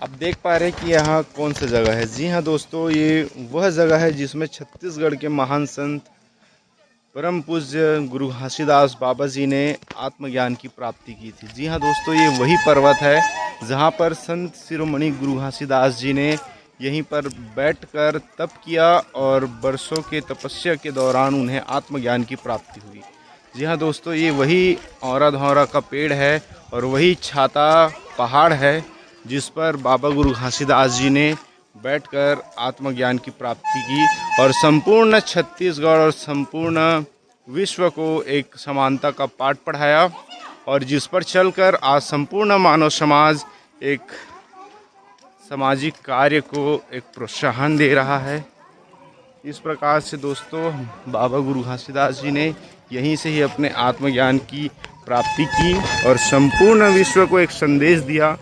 आप देख पा रहे हैं कि यहाँ कौन सी जगह है। जी हाँ दोस्तों, ये वह जगह है जिसमें छत्तीसगढ़ के महान संत परम पूज्य गुरु घासीदास बाबा जी ने आत्मज्ञान की प्राप्ति की थी। जी हाँ दोस्तों, ये वही पर्वत है जहाँ पर संत शिरोमणि गुरु घासीदास जी ने यहीं पर बैठकर तप किया और वर्षों के तपस्या के दौरान उन्हें आत्मज्ञान की प्राप्ति हुई। जी हाँ दोस्तों, ये वही औरा धौरा का पेड़ है और वही छाता पहाड़ है जिस पर बाबा गुरु घासीदास जी ने बैठकर आत्मज्ञान की प्राप्ति की और संपूर्ण छत्तीसगढ़ और संपूर्ण विश्व को एक समानता का पाठ पढ़ाया और जिस पर चलकर आज संपूर्ण मानव समाज एक सामाजिक कार्य को एक प्रोत्साहन दे रहा है। इस प्रकार से दोस्तों बाबा गुरु घासीदास जी ने यहीं से ही अपने आत्मज्ञान की प्राप्ति की और संपूर्ण विश्व को एक संदेश दिया